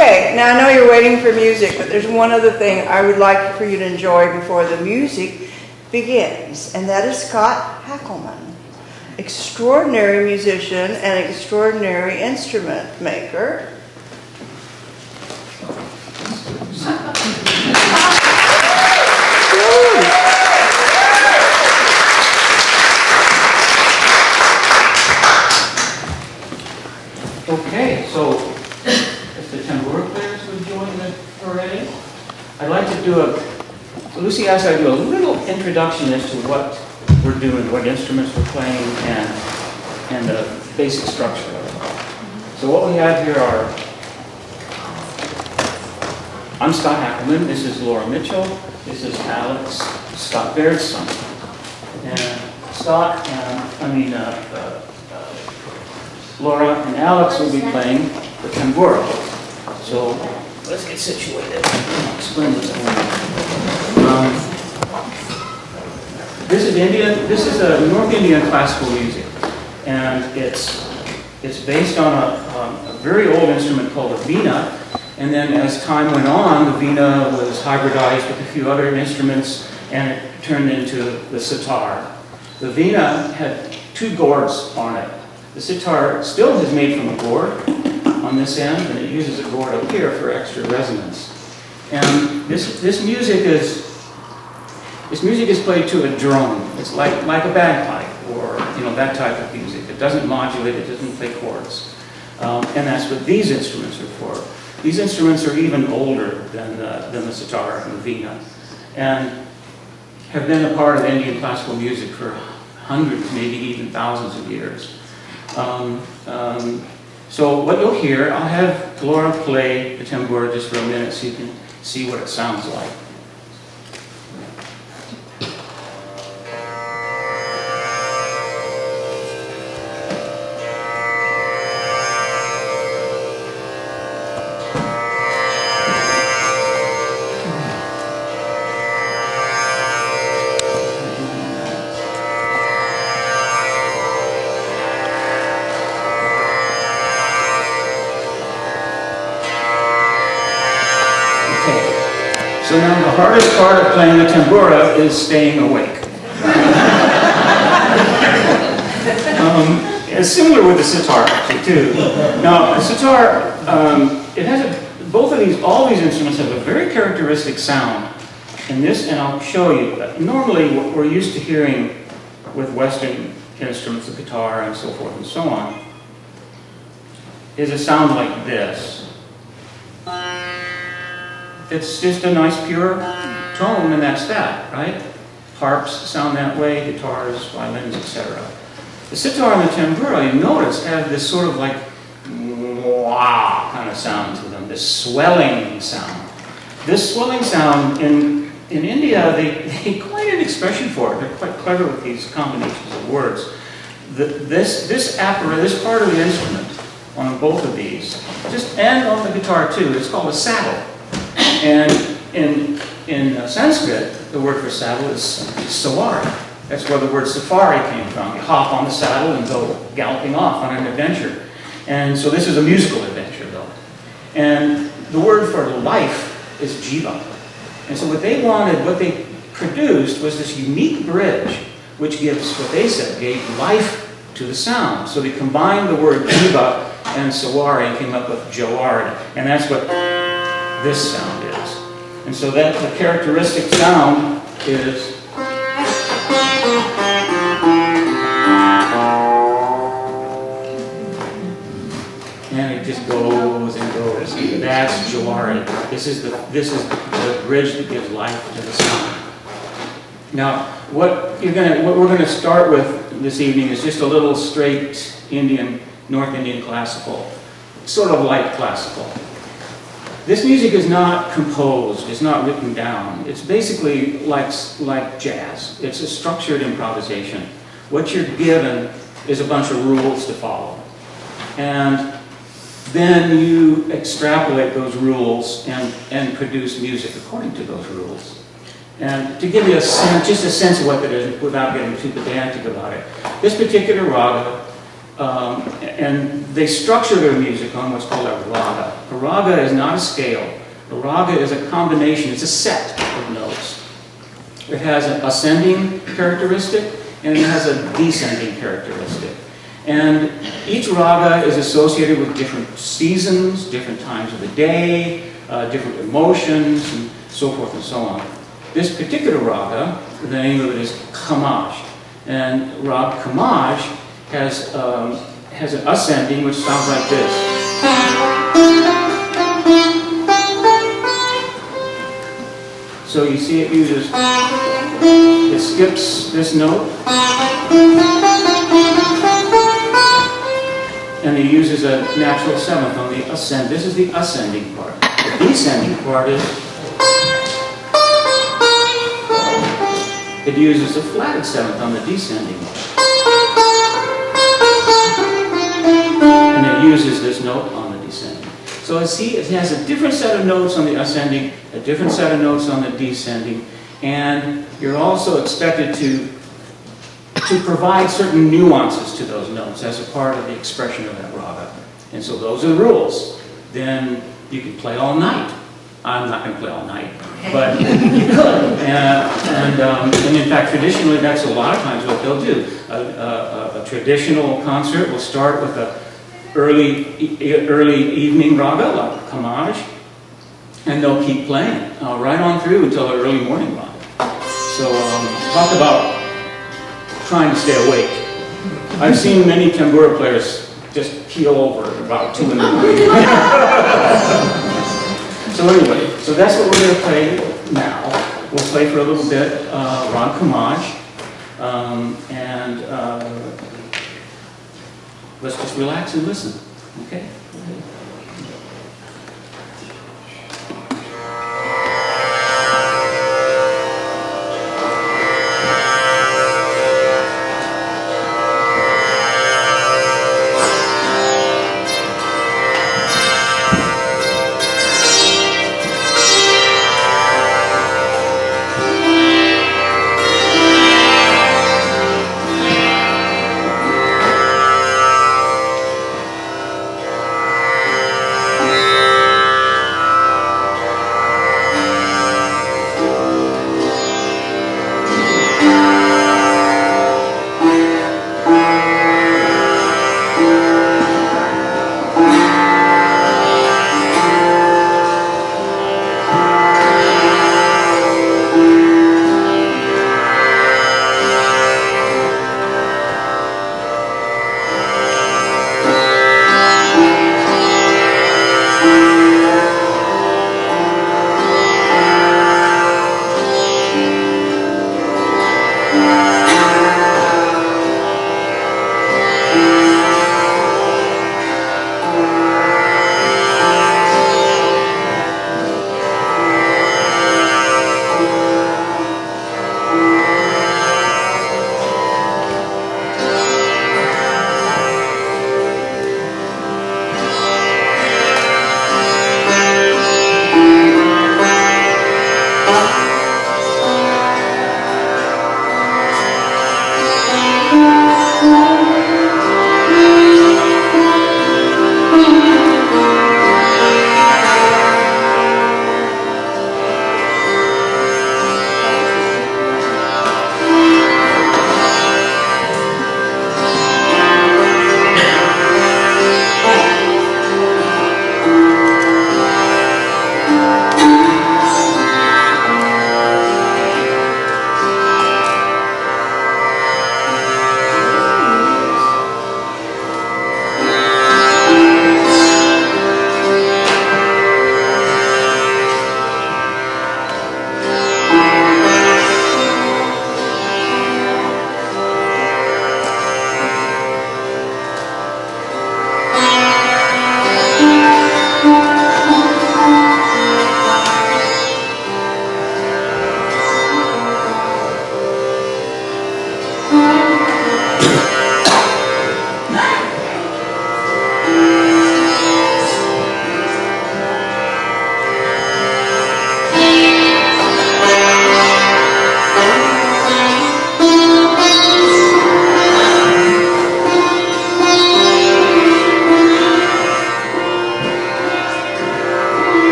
Okay, now I know you're waiting for music, but there's one other thing I would like for you to enjoy before the music begins, and that is Scott Hackleman, extraordinary musician and extraordinary instrument maker. Okay, so if the tambura players would join the parade, I'd like to do Lucy asked I do a little introduction as to what we're doing, what instruments we're playing, and the basic structure of it. So what we have here are, I'm Scott Hackleman, this is Laura Mitchell, this is Alex, Scott Baird's son. And Scott and, Laura and Alex will be playing the tambura. So let's get situated. I'll explain this. This is Indian. This is a North Indian classical music, and it's based on a very old instrument called a veena. And then as time went on, the veena was hybridized with a few other instruments, and it turned into the sitar. The veena had two gourds on it. The sitar still is made from a gourd on this end, and it uses a gourd up here for extra resonance. And this music is played to a drone. It's like a bagpipe, or that type of music. It doesn't modulate. It doesn't play chords. And that's what these instruments are for. These instruments are even older than the sitar and the veena, and have been a part of Indian classical music for hundreds, maybe even thousands of years. So what you'll hear, I'll have Laura play the tambura just for a minute so you can see what it sounds like. So now the hardest part of playing the tambura is staying awake. It's similar with the sitar actually too. Now the sitar, it has all these instruments have a very characteristic sound. And I'll show you. Normally what we're used to hearing with Western instruments, the guitar and so forth and so on, is a sound like this. It's just a nice pure tone, and that's that, right? Harps sound that way, guitars, violins, etc. The sitar and the tambura, you notice, have this sort of like wah kind of sound to them, this swelling sound. This swelling sound, in India, they quite an expression for it. They're quite clever with these combinations of words. This part of the instrument on both of these, and on the guitar too, it's called a saddle. And in Sanskrit, the word for saddle is sawari. That's where the word safari came from. You hop on the saddle and go galloping off on an adventure. And so this is a musical adventure, though. And the word for life is jiva. And so what they produced was this unique bridge, which what they said, gave life to the sound. So they combined the word jiva and sawari and came up with jawari. And that's what this sound is. And so that the characteristic sound is and it just goes and goes. That's jawari. This is the bridge that gives life to the sound. Now, what we're going to start with this evening is just a little straight North Indian classical, sort of light classical. This music is not composed, it's not written down. It's basically like jazz. It's a structured improvisation. What you're given is a bunch of rules to follow. And then you extrapolate those rules and produce music according to those rules. And to give you just a sense of what that is without getting too pedantic about it, this particular raga, and they structure their music on what's called a raga. A raga is not a scale. A raga is a combination, it's a set of notes. It has an ascending characteristic and it has a descending characteristic. And each raga is associated with different seasons, different times of the day, different emotions, and so forth and so on. This particular raga, the name of it is Kamaj. And Rag Kamaj has an ascending which sounds like this. So you see it uses, it skips this note, and it uses a natural seventh on the ascend. This is the ascending part. The descending part is, it uses a flatted seventh on the descending. And it uses this note on the descending. So see, it has a different set of notes on the ascending, a different set of notes on the descending, and you're also expected to provide certain nuances to those notes as a part of the expression of that raga. And so those are the rules. Then you can play all night. I'm not going to play all night, but you could. And in fact, traditionally, that's a lot of times what they'll do. A traditional concert will start with a early evening raga, like Kamaj, and they'll keep playing right on through until the early morning raga. So talk about trying to stay awake. I've seen many tambura players just keel over at about 2 in the morning. So anyway, so that's what we're going to play now. We'll play for a little bit, Rag Kamaj, and let's just relax and listen, okay?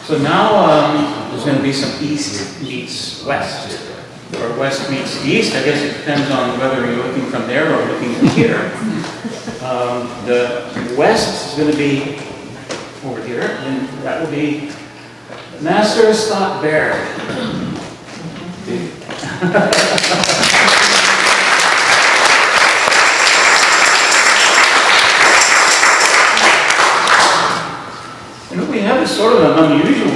So now there's going to be some east meets west, or west meets east. I guess it depends on whether you're looking from there or looking from here. The west is going to be over here, and that will be Master Scott Baird. And what we have is sort of an unusual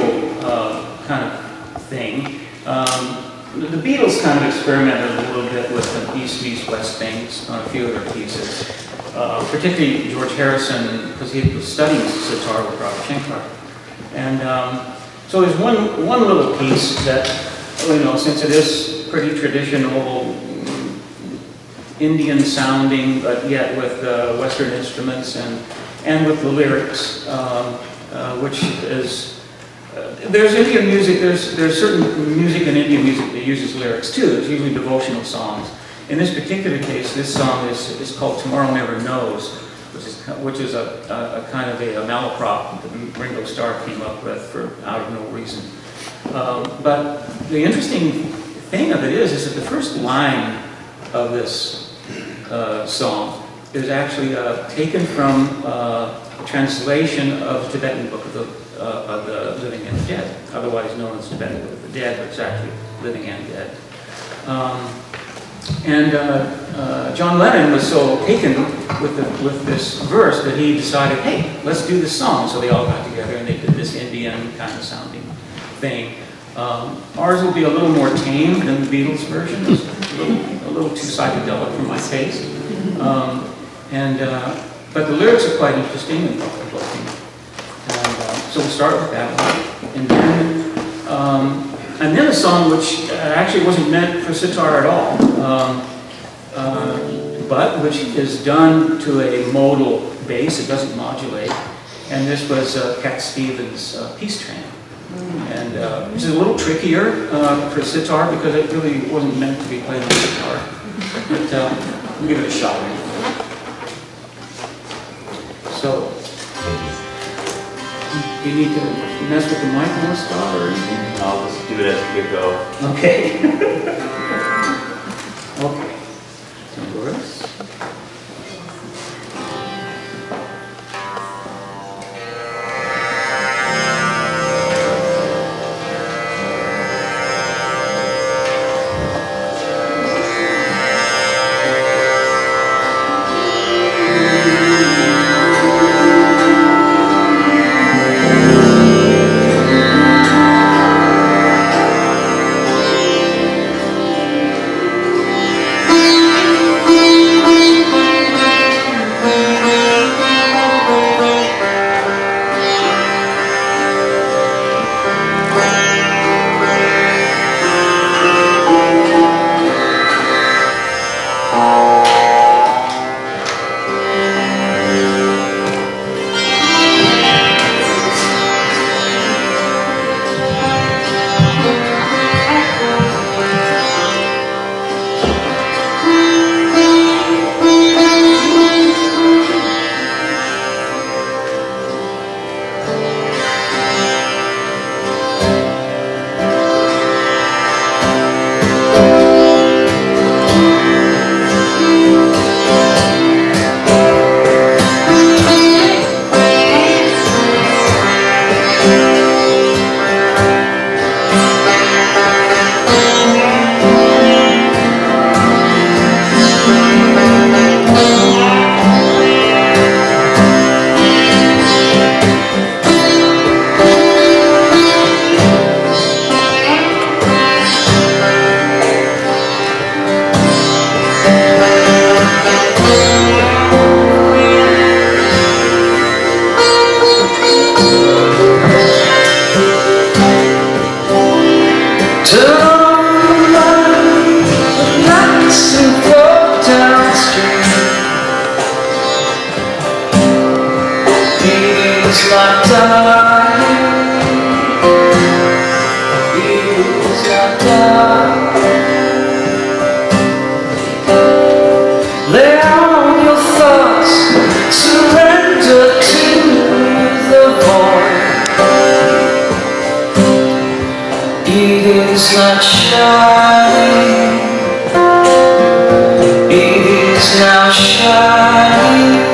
kind of thing. The Beatles kind of experimented a little bit with the East meets West things on a few of their pieces. Particularly George Harrison, because he was studying sitar with Robert Shankar. And so there's one little piece that, since it is pretty traditional, Indian sounding, but yet with Western instruments and with the lyrics, which is, there's Indian music, there's certain music in Indian music that uses lyrics too. It's usually devotional songs. In this particular case, this song is called Tomorrow Never Knows, which is a kind of a malaprop that Ringo Starr came up with for out of no reason. But the interesting thing of it is that the first line of this song is actually taken from a translation of the Tibetan Book of the Living and the Dead, otherwise known as Tibetan Book of the Dead, but it's actually Living and Dead. John Lennon was so taken with this verse that he decided, hey, let's do this song. So they all got together and they did this Indian kind of sounding thing. Ours will be a little more tame than the Beatles version. It's a little too psychedelic for my taste. But the lyrics are quite interesting and thought-provoking. So we'll start with that one. And then a song which actually wasn't meant for sitar at all, but which is done to a modal bass. It doesn't modulate. And this was Cat Stevens' Peace Train. And which is a little trickier for sitar because it really wasn't meant to be played on sitar. But we'll give it a shot. So, do you need to mess with the mic on Scott or anything? I'll just do it as we go. Okay. Okay. So, Doris. is not shining, it is now shining.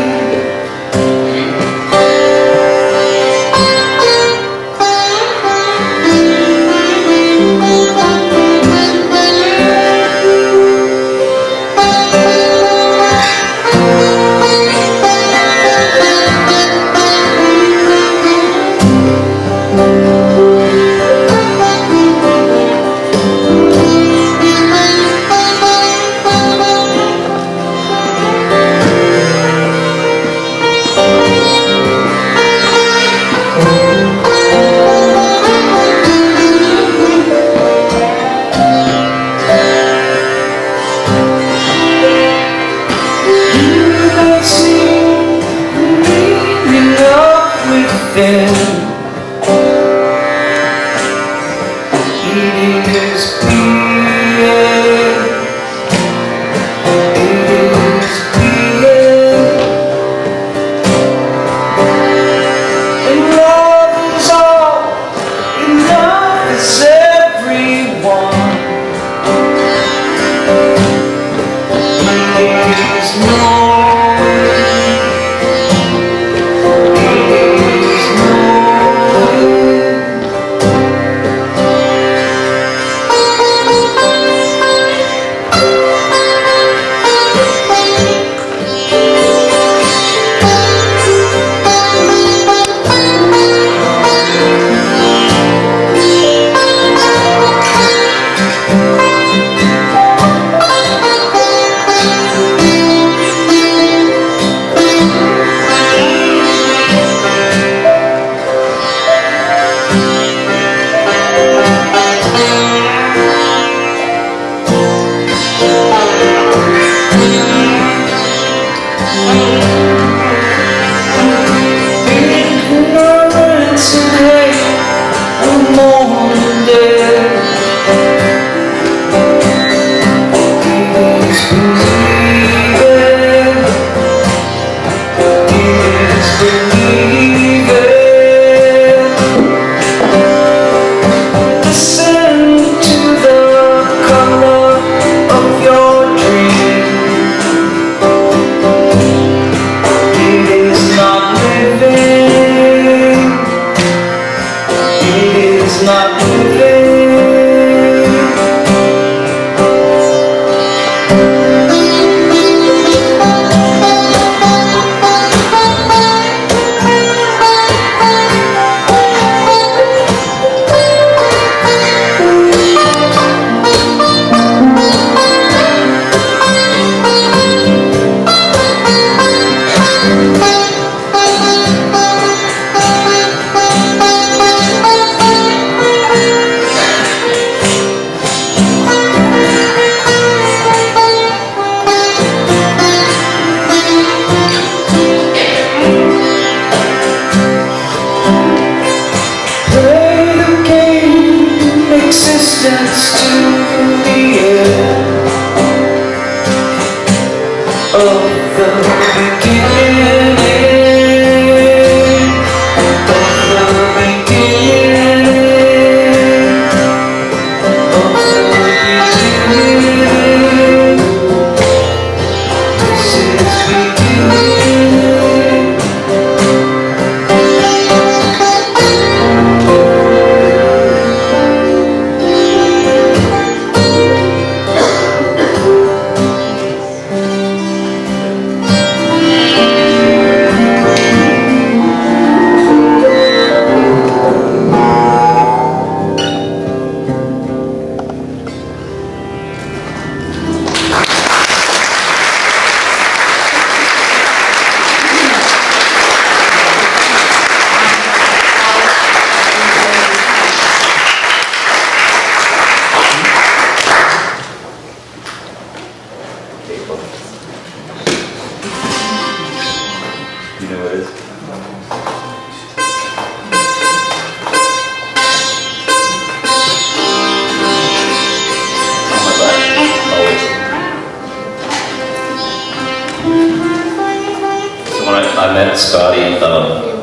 I met Scotty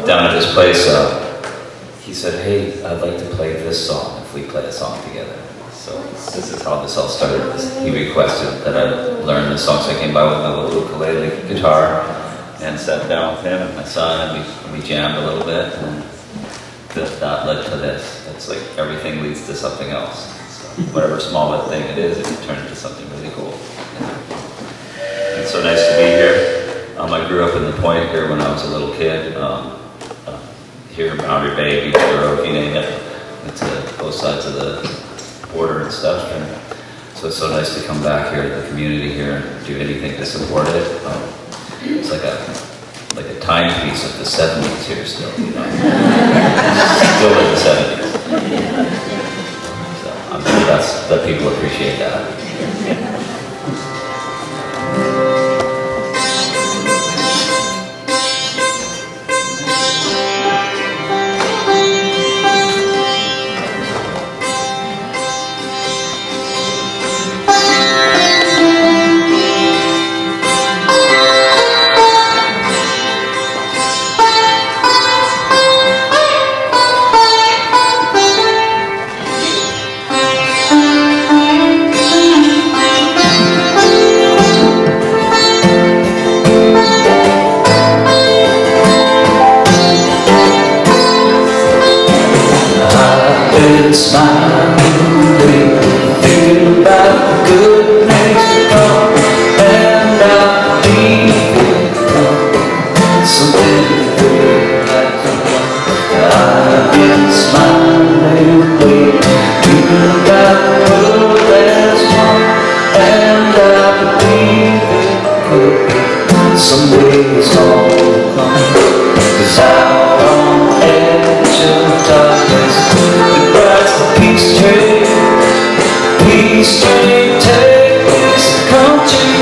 down at his place. He said, "Hey, I'd like to play this song if we play a song together." So this is how this all started. He requested that I learn the songs. I came by with my little ukulele guitar and sat down with him and my son, and we jammed a little bit, and that led to this. It's like everything leads to something else. So whatever small thing it is, it can turn into something really cool. It's so nice to be here. I grew up in the Point here when I was a little kid. Here in Boundary Bay, Beach Grove, you name it. It's both sides of the border and stuff. And so it's so nice to come back here to the community here and do anything to support it. It's like a timepiece of the 70s here still, you know. Still in the 70s. So I'm sure that people appreciate that. Smiling, thinking about the good things to come, and I believe it come. Something good has come. I've been smiling, thinking about the good that's come, and I believe it could be. Someday it's all come. 'Cause out on the edge of darkness, peace train, take this country,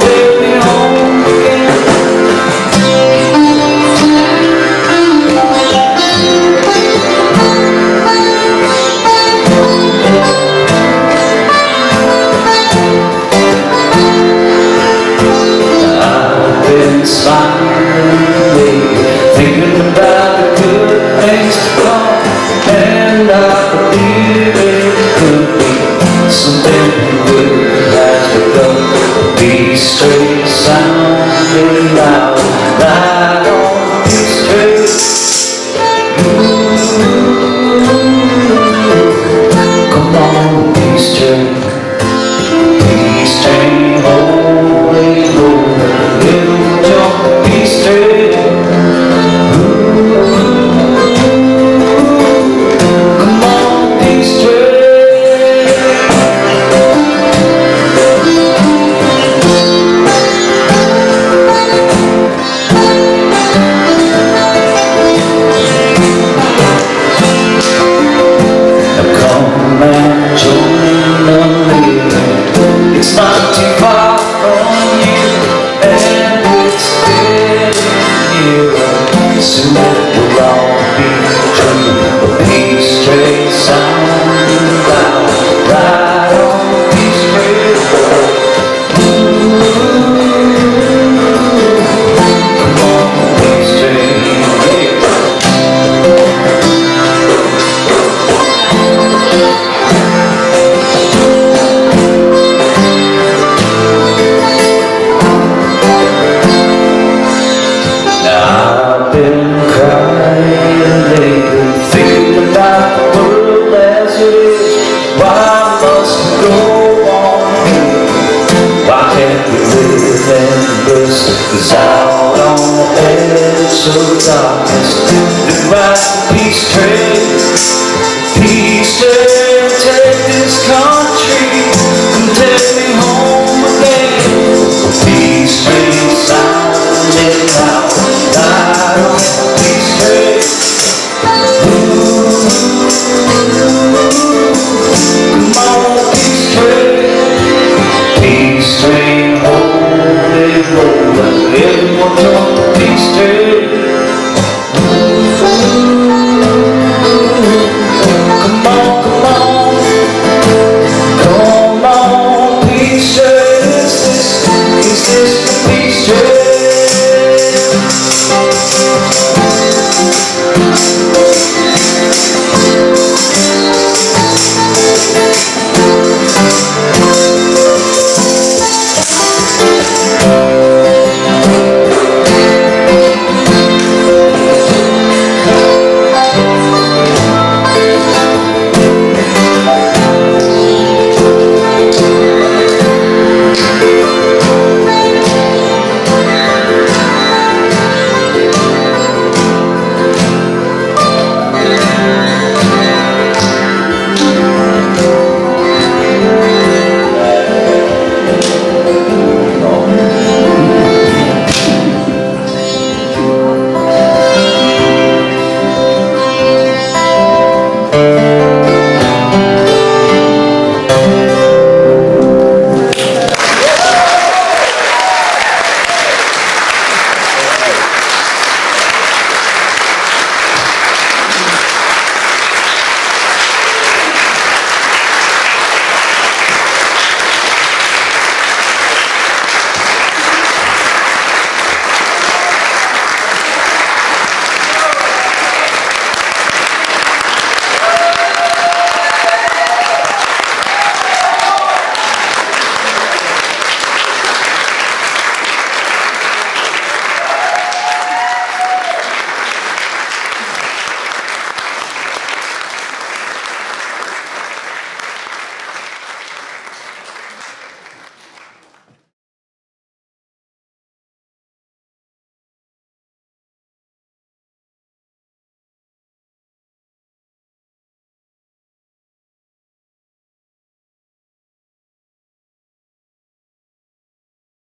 take me home again. I've been smiling, thinking about the good things to come, and I believe it could be something good has begun. Be straight.